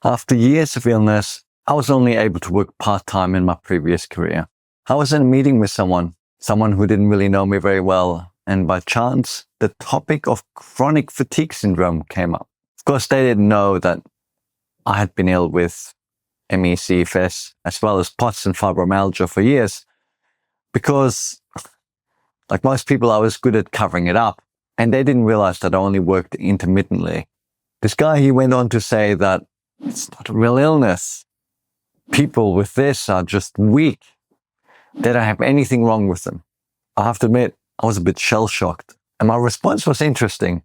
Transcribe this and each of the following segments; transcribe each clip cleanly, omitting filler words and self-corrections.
After years of illness, I was only able to work part-time in my previous career. I was in a meeting with someone who didn't really know me very well, and by chance, the topic of chronic fatigue syndrome came up. Of course, they didn't know that I had been ill with ME, CFS, as well as POTS and fibromyalgia for years, because, like most people, I was good at covering it up, and they didn't realize that I only worked intermittently. This guy, he went on to say that it's not a real illness. People with this are just weak. They don't have anything wrong with them. I have to admit, I was a bit shell-shocked, and my response was interesting.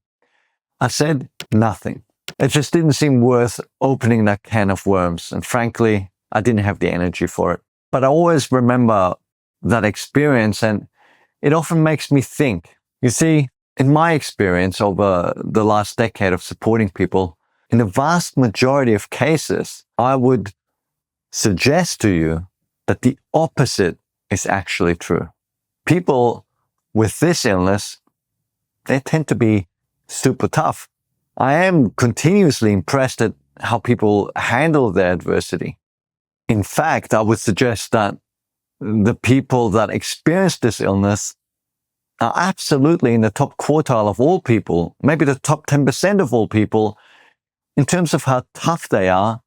I said nothing. It just didn't seem worth opening that can of worms, and frankly, I didn't have the energy for it. But I always remember that experience, and it often makes me think. You see, in my experience over the last decade of supporting people, in the vast majority of cases, I would suggest to you that the opposite is actually true. People with this illness, they tend to be super tough. I am continuously impressed at how people handle their adversity. In fact, I would suggest that the people that experience this illness are absolutely in the top quartile of all people, maybe the top 10% of all people, in terms of how tough they are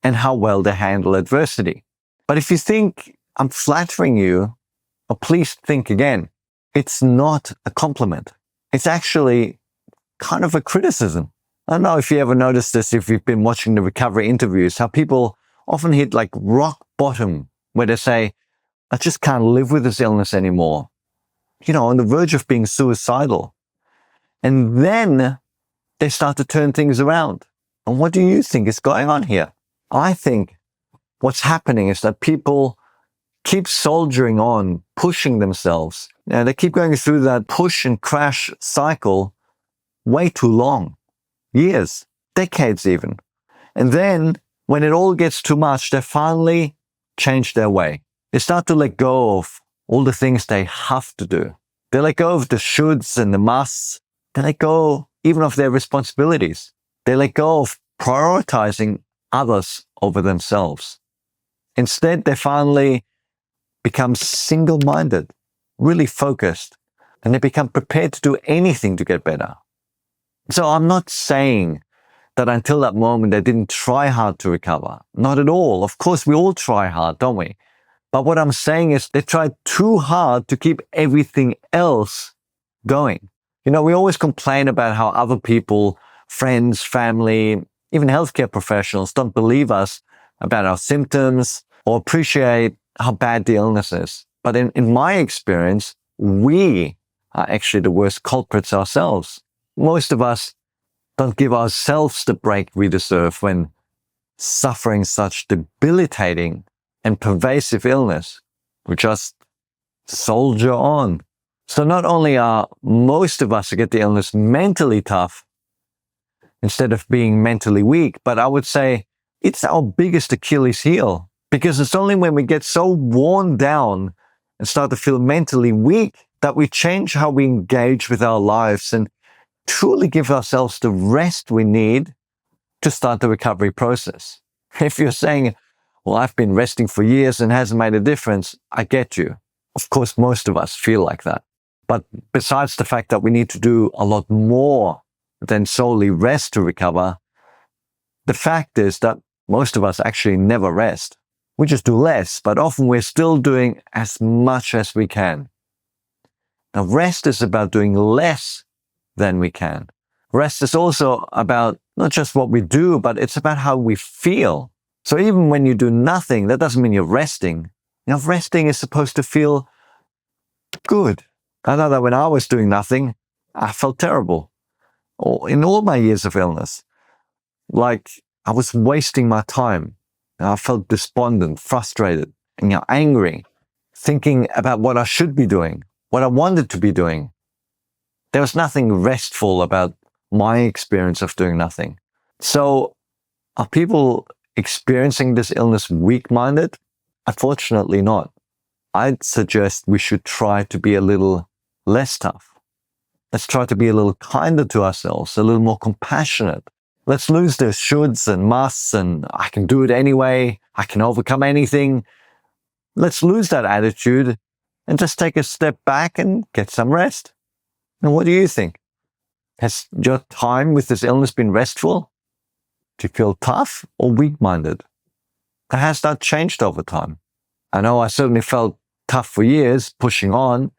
and how well they handle adversity. But if you think I'm flattering you, please think again. It's not a compliment. It's actually kind of a criticism. I don't know if you ever noticed this, if you've been watching the recovery interviews, how people often hit like rock bottom, where they say, I just can't live with this illness anymore. On the verge of being suicidal. And then they start to turn things around. And what do you think is going on here? I think what's happening is that people keep soldiering on, pushing themselves. They keep going through that push and crash cycle way too long. Years, decades even. And then when it all gets too much, they finally change their way. They start to let go of all the things they have to do. They let go of the shoulds and the musts. They let go even of their responsibilities. They let go of prioritizing others over themselves. Instead, they finally become single-minded, really focused, and they become prepared to do anything to get better. So I'm not saying that until that moment they didn't try hard to recover. Not at all. Of course, we all try hard, don't we? But what I'm saying is they tried too hard to keep everything else going. We always complain about how other people, friends, family, even healthcare professionals don't believe us about our symptoms or appreciate how bad the illness is. But in my experience, we are actually the worst culprits ourselves. Most of us don't give ourselves the break we deserve when suffering such debilitating and pervasive illness. We just soldier on. So not only are most of us who get the illness mentally tough instead of being mentally weak, but I would say it's our biggest Achilles heel, because it's only when we get so worn down and start to feel mentally weak that we change how we engage with our lives and truly give ourselves the rest we need to start the recovery process. If you're saying, well, I've been resting for years and hasn't made a difference, I get you. Of course, most of us feel like that. But besides the fact that we need to do a lot more than solely rest to recover, the fact is that most of us actually never rest. We just do less, but often we're still doing as much as we can. Now, rest is about doing less than we can. Rest is also about not just what we do, but it's about how we feel. So even when you do nothing, that doesn't mean you're resting. Resting is supposed to feel good. I know that when I was doing nothing, I felt terrible. In all my years of illness, like I was wasting my time. I felt despondent, frustrated, and angry, thinking about what I should be doing, what I wanted to be doing. There was nothing restful about my experience of doing nothing. So are people experiencing this illness weak-minded? Unfortunately not. I'd suggest we should try to be a little less tough. Let's try to be a little kinder to ourselves, a little more compassionate, Let's lose the shoulds and musts and I can do it anyway. I can overcome anything. Let's lose that attitude and just take a step back and get some rest. And what do you think? Has your time with this illness been restful? Do you feel tough or weak-minded? And has that changed over time? I know I certainly felt tough for years, pushing on,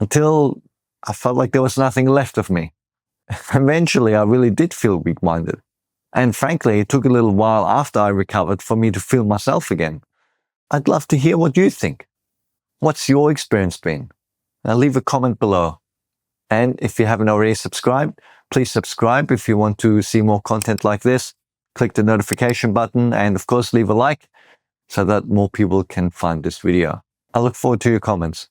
until I felt like there was nothing left of me. Eventually, I really did feel weak-minded. And frankly, it took a little while after I recovered for me to feel myself again. I'd love to hear what you think. What's your experience been? Now leave a comment below. And if you haven't already subscribed, please subscribe if you want to see more content like this. Click the notification button and of course leave a like so that more people can find this video. I look forward to your comments.